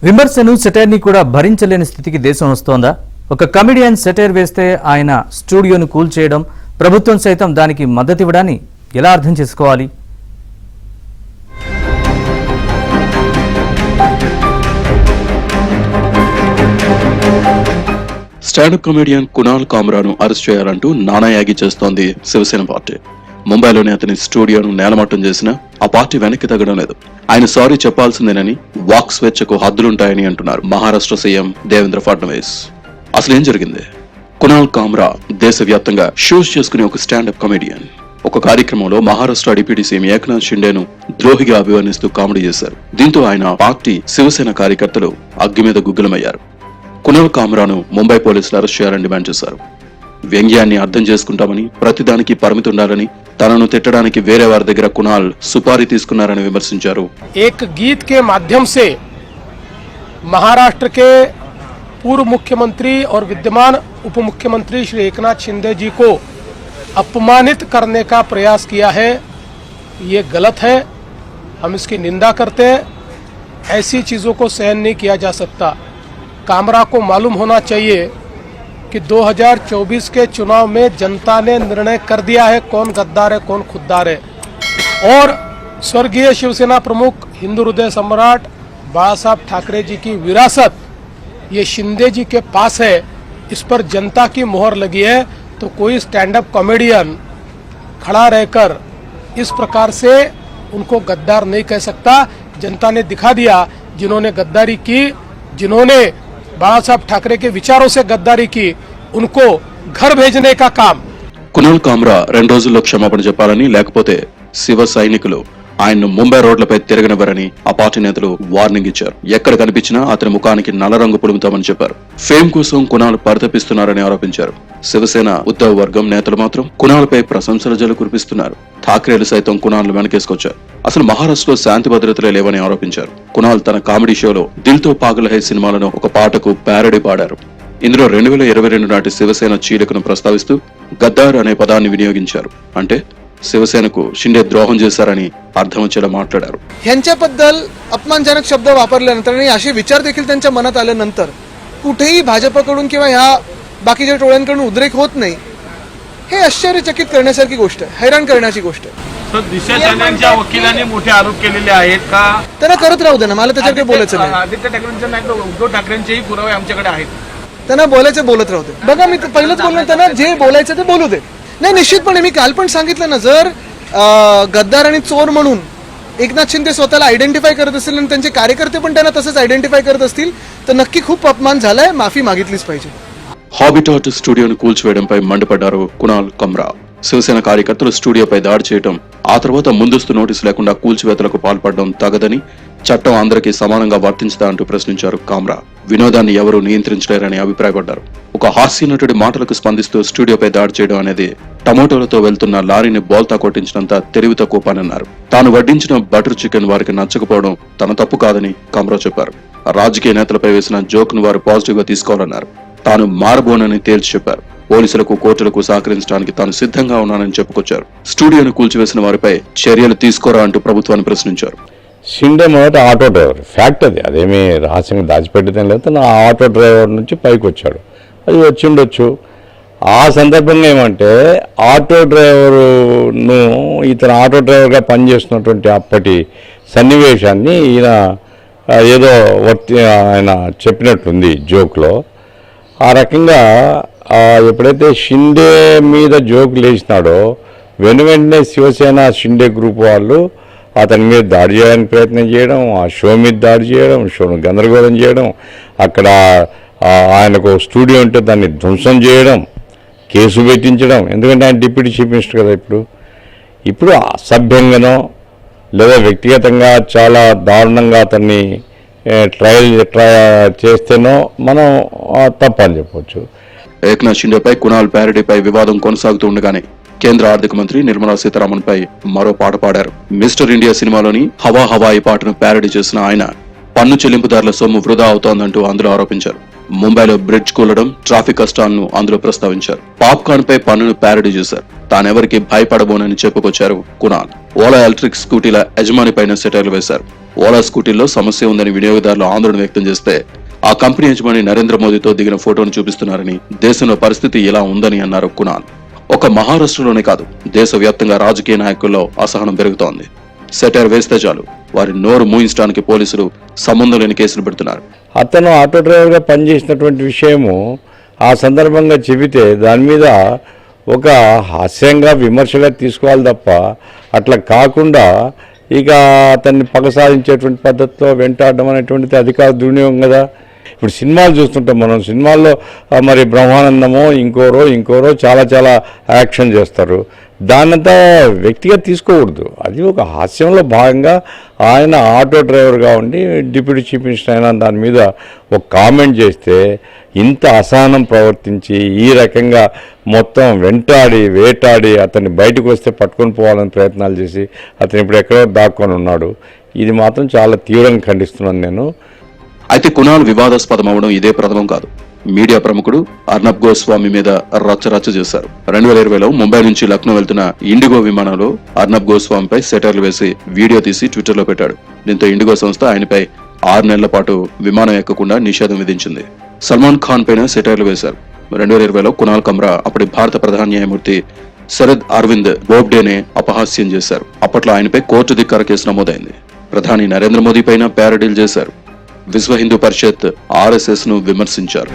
విమర్శను సెటైర్ని కూడా భరించలేని స్థితికి దేశం వస్తోందా? ఒక కమెడియన్ సెటైర్ వేస్తే ఆయన స్టూడియోను కూల్చేయడం, ప్రభుత్వం సైతం దానికి మద్దతివ్వడాన్ని ఎలా అర్థం చేసుకోవాలి? స్టాండప్ కమెడియన్ కునాల్ కామ్రాను అరెస్ట్ చేయాలంటూ నానాయాగి చేస్తోంది శివసేన పార్టీ. ముంబైలోని అతని స్టూడియోను నేలమట్టం చేసినా ఆ పార్టీ వెనక్కి తగ్గడం లేదు. ఆయన సారీ చెప్పాల్సిందేనని, వాక్ స్వేచ్ఛకు హద్దులుంటాయని అంటున్నారు మహారాష్ట్ర సీఎం దేవేంద్ర ఫడ్నవీస్. అసలు ఏం జరిగింది? కునాల్ కామ్రా దేశవ్యాప్తంగా షోస్ చేసుకునే ఒక స్టాండప్ కమెడియన్. ఒక కార్యక్రమంలో మహారాష్ట్ర డిప్యూటీ సీఎం ఏక్నాథ్ షిండేను ద్రోహిగా అభివర్ణిస్తూ కామెడీ చేశారు. దీంతో ఆయన పార్టీ శివసేన కార్యకర్తలు అగ్గి మీద గుగ్గులమయ్యారు. కునాల్ కామ్రాను ముంబై పోలీసులు అరెస్ట్ చేయాలని డిమాండ్ చేశారు. వ్యంగ్యాన్ని అర్థం చేసుకుంటామని, ప్రతిదానికి పరిమితి ఉండాలని, తనను తిట్టడానికి వేరే వారి దగ్గర కునాల్ సుపారీ తీసుకున్నారని విమర్శించారు. एक गीत के माध्यम से महाराष्ट्र के पूर्व मुख्यमंत्री और विद्यमान उप मुख्यमंत्री श्री एकनाथ शिंदे जी को अपमानित करने का प्रयास किया है। ये गलत है, हम इसकी निंदा करते हैं। ऐसी चीज़ों को सहन नहीं किया जा सकता। कामरा को मालूम होना चाहिए कि 2024 के चुनाव में जनता ने निर्णय कर दिया है कौन गद्दार है कौन खुद्दार है। और स्वर्गीय शिवसेना प्रमुख हिंदू हृदय सम्राट बाला साहब ठाकरे जी की विरासत ये शिंदे जी के पास है। इस पर जनता की मोहर लगी है। तो कोई स्टैंड अप कॉमेडियन खड़ा रहकर इस प्रकार से उनको गद्दार नहीं कह सकता। जनता ने दिखा दिया, जिन्होंने गद्दारी की, जिन्होंने बाला साहब ठाकरे के विचारों से गद्दारी की, उनको घर भेजने का काम। కునాల్ కామ్రా 2 రోజుల్లో క్షమాపణ చెప్పాలని, లేకపోతే శివ సైనికులు ఆయన్ను ముంబై రోడ్లపై తిరగనివ్వరని ఆ పార్టీ నేతలు వార్నింగ్ ఇచ్చారు. ఎక్కడ కనిపించినా అతని ముఖానికి నల్ల రంగు పులుముతామని చెప్పారు. ఫేమ్ కోసం కునాల్ పరితపిస్తున్నారని ఆరోపించారు. శివసేన ఉద్ధవ్ వర్గం నేతలు మాత్రం కునాల్ పై ప్రశంసల జల్లు కురిపిస్తున్నారు. ఠాక్రేలు సైతం కునాల్ వెనకేసుకొచ్చారు. అసలు మహారాష్ట్రలో శాంతి భద్రతలే లేవని ఆరోపించారు. కునాల్ తన కామెడీ షోలో దిల్ తో పాగల్ హై సినిమాలను ఒక పాటకు ప్యారడీ పాడారు. ఇందులో 2022 నాటి శివసేన చీలికను ప్రస్తావిస్తూ గద్దార్ అనే పదాన్ని వినియోగించారు. అంటే शिवसेनेకు शिंदे द्रोहम చేశారని అర్థం వచ్చేలా మాట్లాడారు. यांच्याबद्दल अपमानजनक शब्द वापरल्यानंतर आणि असे विचार देखील त्यांच्या मनात आल्यानंतर कुठेही भाजपकडून किंवा ह्या बाकीच्या टोळ्यांकडून उद्रेक होत नाही, हे आश्चर्यचकित करण्यासारखी गोष्ट आहे, हैराण करण्याची गोष्ट आहे. तर दिशा ठाकरेंच्या वकिलांनी मोठे आरोप केलेले आहेत का? त्यांना करत राहू दे ना, मला त्याच्यावर काही बोलायचं नाही. आदित्य ठाकरेंच्या नाही तर उद्धव ठाकरेंचेही पुरावे आमच्याकडे आहेत. त्यांना बोलायचं बोलत राहू दे. बघा, मी पहिलंच बोललो, त्यांना जे बोलायचं ते बोलू दे. नाही, निश्चितपणे मी काल पण सांगितलं ना, जर गद्दार आणि चोर म्हणून एकनाथ शिंदे स्वतःला आयडेंटिफाय करत असतील आणि त्यांचे कार्यकर्ते पण त्यांना तसंच आयडेंटिफाय करत असतील तर नक्की खूप अपमान झालाय, माफी मागितलीच पाहिजे. హాబిటాట్ స్టూడియోను కూల్చివేయడంపై మండిపడ్డారు కునాల్ కామ్రా. శివసేన కార్యకర్తలు స్టూడియోపై దాడి చేయడం, ఆ తర్వాత ముందస్తు నోటీసు లేకుండా కూల్చివేతలకు పాల్పడడం తగదని, చట్టం అందరికీ సమానంగా వర్తించదా అంటూ ప్రశ్నించారు కామ్రా. వినోదాన్ని ఎవరూ నియంత్రించలేరని అభిప్రాయపడ్డారు. ఒక హాస్య నటుడి మాటలకు స్పందిస్తూ స్టూడియోపై దాడి చేయడం అనేది టమోటోలతో వెళ్తున్న లారీని బోల్తా కొట్టించినంత తెలివి తక్కువ పనన్నారు. తాను వడ్డించిన బటర్ చికెన్ వారికి నచ్చకపోవడం తన తప్పు కాదని కామ్రా చెప్పారు. రాజకీయ నేతలపై వేసిన జోక్ ను వారు పాజిటివ్ గా తీసుకోవాలన్నారు. తాను మారబోనని తేల్చి చెప్పారు. పోలీసులకు, కోర్టులకు సహకరించడానికి తాను సిద్ధంగా ఉన్నానని చెప్పుకొచ్చారు. స్టూడియోను కూల్చివేసిన వారిపై చర్యలు తీసుకోరా అంటూ ప్రభుత్వాన్ని ప్రశ్నించారు. షిండే మొదట ఆటో డ్రైవర్, ఫ్యాక్ట్ అది, అదేమీ రహస్యంగా దాచిపెట్టడం లేదు. తను ఆ ఆటో డ్రైవర్ నుంచి పైకి వచ్చాడు, అది వచ్చిండొచ్చు. ఆ సందర్భంగా ఏమంటే ఆటో డ్రైవరును ఇతను ఆటో డ్రైవర్గా పనిచేస్తున్నటువంటి అప్పటి సన్నివేశాన్ని ఈయన ఏదో ఆయన చెప్పినట్టుంది జోక్లో. ఆ రకంగా ఎప్పుడైతే షిండే మీద జోక్ లేచినాడో వెంటనే శివసేన షిండే గ్రూప్ వాళ్ళు అతని మీద దాడి చేయడానికి ప్రయత్నం చేయడం, ఆ షో మీద దాడి చేయడం, షోను గందరగోళం చేయడం, అక్కడ ఆయనకు స్టూడియో ఉంటే దాన్ని ధ్వంసం చేయడం, కేసు పెట్టించడం. ఎందుకంటే ఆయన డిప్యూటీ చీఫ్ మినిస్టర్ కదా. ఇప్పుడు అసభ్యంగానో లేదా వ్యక్తిగతంగా చాలా దారుణంగా అతన్ని ట్రయల్ చేస్తేనో మనం తప్పని చెప్పవచ్చు. ఏక్నాథ్ షిండేపై కునాల్ ప్యారడీపై వివాదం కొనసాగుతూ ఉండగానే కేంద్ర ఆర్థిక మంత్రి నిర్మలా సీతారామన్ పై మరో పాట పాడారు. మిస్టర్ ఇండియా సినిమాలోని హవా హవాయి పాటను ప్యారడీ చేసిన ఆయన పన్ను చెల్లింపుదారుల సొమ్ము వృధా అవుతోందంటూ అందులో ఆరోపించారు. ముంబైలో బ్రిడ్జ్ కూలడం, ట్రాఫిక్ కష్టాలను అందులో ప్రస్తావించారు. పాప్కార్న్ పై పన్నును ప్యారడీ చేశారు. తానెవరికి భయపడబోనని చెప్పుకొచ్చారు కునాల్. ఓలా ఎలక్ట్రిక్ స్కూటీల యజమాని పైన సెటైర్లు వేశారు. ఓలా స్కూటీల్లో సమస్య ఉందని వినియోగదారులు ఆందోళన వ్యక్తం చేస్తే ఆ కంపెనీ యజమాని నరేంద్ర మోదీతో దిగిన ఫోటోను చూపిస్తున్నారని, దేశంలో పరిస్థితి ఇలా ఉందని అన్నారు కునాల్. ఒక మహారాష్ట్రలోనే కాదు, దేశవ్యాప్తంగా రాజకీయ నాయకుల్లో అసహనం పెరుగుతోంది. సెటైర్ వేస్తే చాలు వారి నోరు మూయించడానికి పోలీసులు సంబంధం లేని కేసులు పెడుతున్నారు. అతను ఆటో డ్రైవర్గా పనిచేసినటువంటి విషయము ఆ సందర్భంగా చెబితే దాని మీద ఒక హాస్యంగా విమర్శగా తీసుకోవాలి తప్ప అట్లా కాకుండా ఇక అతన్ని పగ సాధించేటువంటి పద్ధతిలో వెంటాడడం అనేటువంటిది అధికార దుర్వినియోగం కదా. ఇప్పుడు సినిమాలు చూస్తుంటాం మనం, సినిమాల్లో మరి బ్రహ్మానందమో ఇంకోరో చాలా చాలా యాక్షన్ చేస్తారు. దాన్నంతా వ్యక్తిగా తీసుకోకూడదు. అది ఒక హాస్యంలో భాగంగా ఆయన ఆటో డ్రైవర్గా ఉండి డిప్యూటీ చీఫ్ మినిస్టర్ అయినా దాని మీద ఒక కామెంట్ చేస్తే ఇంత అసహనం ప్రవర్తించి ఈ రకంగా మొత్తం వేటాడి అతన్ని బయటకు వస్తే పట్టుకొని పోవాలని ప్రయత్నాలు చేసి అతను ఇప్పుడు ఎక్కడో దాక్కొని ఉన్నాడు. ఇది మాత్రం చాలా తీవ్రంగా ఖండిస్తున్నాను నేను. అయితే కునాల్ వివాదాస్పదం అవడం ఇదే ప్రథమం కాదు. మీడియా ప్రముఖుడు అర్నబ్ గోస్వామి మీద రచ్చ చేశారు. 2020లో ముంబై నుంచి లక్నో వెళ్తున్న ఇండిగో విమానంలో అర్నబ్ గోస్వామిపై సెటైర్లు వేసి వీడియో తీసి ట్విట్టర్లో పెట్టాడు. దీంతో ఇండిగో సంస్థ ఆయనపై 6 నెలల పాటు విమానం ఎక్కకుండా నిషేధం విధించింది. సల్మాన్ ఖాన్ పైన సెటైర్లు వేశారు. 2020లో కునాల్ కమ్రా అప్పటి భారత ప్రధాన న్యాయమూర్తి శరద్ అరవింద్ బోబ్డేనే అపహాస్యం చేశారు. అప్పట్లో ఆయనపై కోర్టు ధిక్కార కేసు నమోదైంది. ప్రధాని నరేంద్ర మోదీ పైన ప్యారడీలు చేశారు. విశ్వ హిందూ పరిషత్ RSS ను విమర్శించారు.